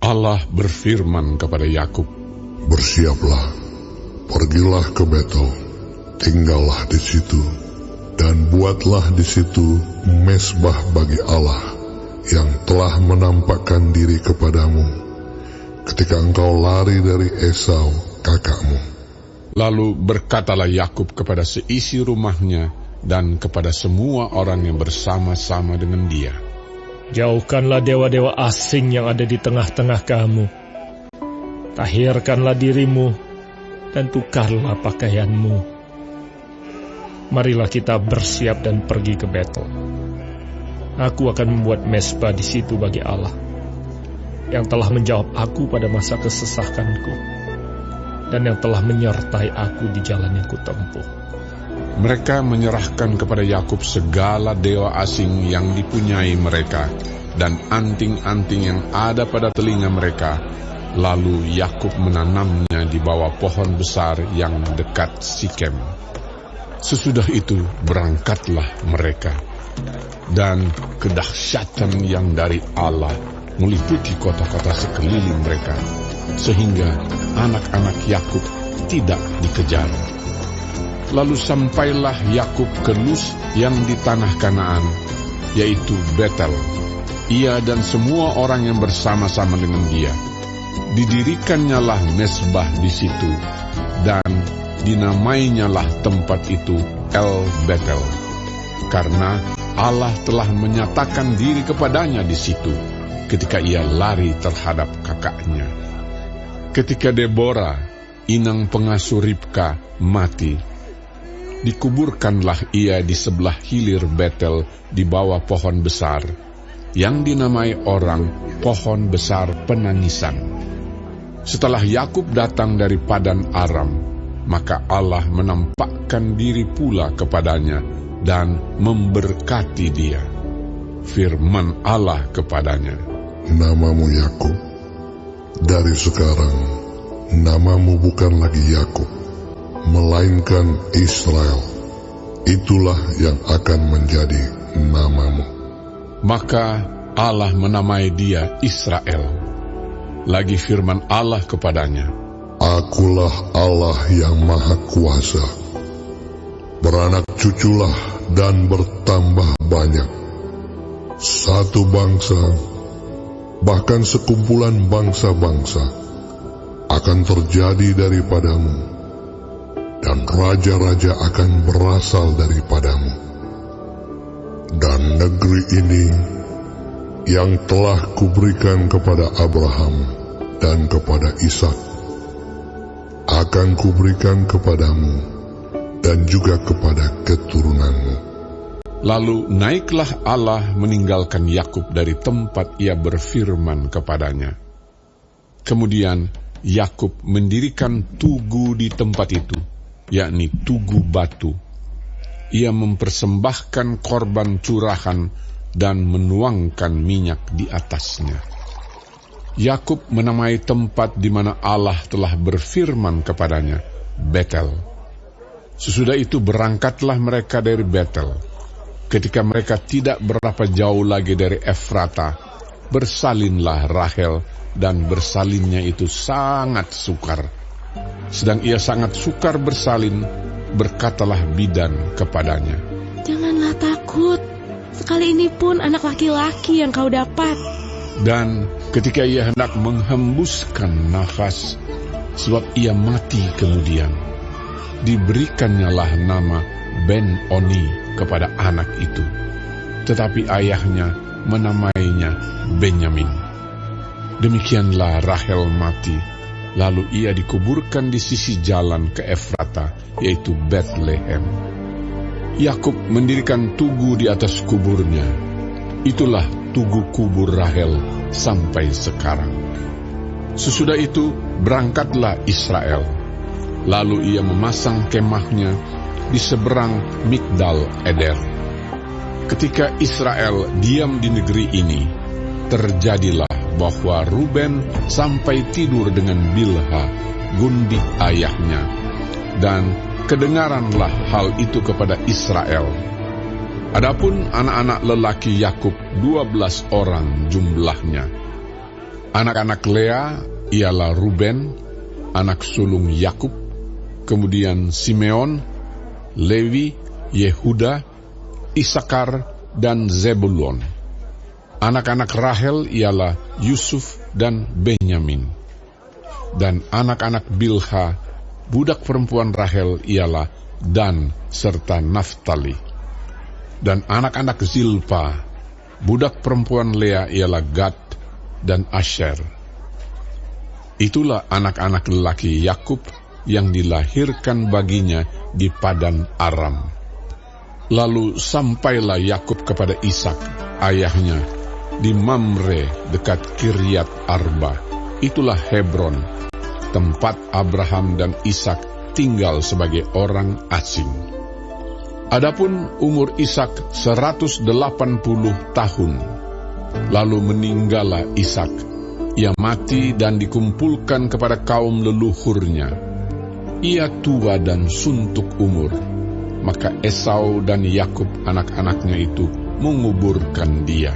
Allah berfirman kepada Yakub, "Bersiaplah, pergilah ke Betel, tinggallah di situ, dan buatlah di situ mezbah bagi Allah yang telah menampakkan diri kepadamu ketika engkau lari dari Esau kakakmu." Lalu berkatalah Yakub kepada seisi rumahnya dan kepada semua orang yang bersama-sama dengan dia, "Jauhkanlah dewa-dewa asing yang ada di tengah-tengah kamu. Tahirkanlah dirimu dan tukarlah pakaianmu. Marilah kita bersiap dan pergi ke Betel. Aku akan membuat mezbah di situ bagi Allah, yang telah menjawab aku pada masa kesesakanku, dan yang telah menyertai aku di jalan yang kutempuh." Mereka menyerahkan kepada Yakub segala dewa asing yang dipunyai mereka dan anting-anting yang ada pada telinga mereka. Lalu Yakub menanamnya di bawah pohon besar yang dekat Sikem. Sesudah itu berangkatlah mereka, dan kedahsyatan yang dari Allah meliputi kota-kota sekeliling mereka, sehingga anak-anak Yakub tidak dikejar. Lalu sampailah Yakub ke Luz yang di tanah Kanaan, yaitu Betel, ia dan semua orang yang bersama-sama dengan dia. Didirikannya mezbah di situ, dan dinamainyalah tempat itu El Betel, karena Allah telah menyatakan diri kepadanya di situ ketika ia lari terhadap kakaknya. Ketika Deborah, inang pengasuh Ribka, mati, dikuburkanlah ia di sebelah hilir Betel di bawah pohon besar, yang dinamai orang pohon besar penangisan. Setelah Yakub datang dari Padan Aram, maka Allah menampakkan diri pula kepadanya dan memberkati dia. Firman Allah kepadanya, "Namamu Yakub, dari sekarang namamu bukan lagi Yakub, melainkan Israel. Itulah yang akan menjadi namamu." Maka Allah menamai dia Israel. Lagi firman Allah kepadanya, "Akulah Allah yang Maha Kuasa. Beranak cuculah dan bertambah banyak. Satu bangsa, bahkan sekumpulan bangsa-bangsa, akan terjadi daripadamu, dan raja-raja akan berasal daripadamu. Dan negeri ini yang telah kuberikan kepada Abraham dan kepada Ishak, akan kuberikan kepadamu dan juga kepada keturunanmu." Lalu naiklah Allah meninggalkan Yakub dari tempat ia berfirman kepadanya. Kemudian Yakub mendirikan tugu di tempat itu, yakni tugu batu. Ia mempersembahkan korban curahan dan menuangkan minyak di atasnya. Yakub menamai tempat di mana Allah telah berfirman kepadanya, Betel. Sesudah itu berangkatlah mereka dari Betel. Ketika mereka tidak berapa jauh lagi dari Efrata, bersalinlah Rahel, dan bersalinnya itu sangat sukar. Sedang ia sangat sukar bersalin, berkatalah bidan kepadanya, "Janganlah takut, sekali ini pun anak laki-laki yang kau dapat." Dan ketika ia hendak menghembuskan nafas, sebab ia mati kemudian, diberikannya nama Ben-Oni kepada anak itu. Tetapi ayahnya menamainya Benyamin. Demikianlah Rahel mati, lalu ia dikuburkan di sisi jalan ke Efrata, yaitu Bethlehem. Yakub mendirikan tugu di atas kuburnya. Itulah tugu kubur Rahel sampai sekarang. Sesudah itu berangkatlah Israel. Lalu ia memasang kemahnya di seberang Migdal Eder. Ketika Israel diam di negeri ini, terjadilah bahwa Ruben sampai tidur dengan Bilha, gundik ayahnya, dan kedengaranlah hal itu kepada Israel. Adapun anak-anak lelaki Yakub 12 orang jumlahnya. Anak-anak Lea ialah Ruben, anak sulung Yakub, kemudian Simeon, Lewi, Yehuda, Isakar, dan Zebulon. Anak-anak Rahel ialah Yusuf dan Benyamin. Dan anak-anak Bilha, budak perempuan Rahel, ialah Dan serta Naftali. Dan anak-anak Zilpa, budak perempuan Lea, ialah Gad dan Asher. Itulah anak-anak lelaki Yakub yang dilahirkan baginya di Padan Aram. Lalu sampailah Yakub kepada Ishak, ayahnya, di Mamre dekat Kiryat Arba. Itulah Hebron, tempat Abraham dan Ishak tinggal sebagai orang asing. Adapun umur Ishak 180 tahun. Lalu meninggallah Ishak. Ia mati dan dikumpulkan kepada kaum leluhurnya. Ia tua dan suntuk umur. Maka Esau dan Yakub anak-anaknya itu menguburkan dia.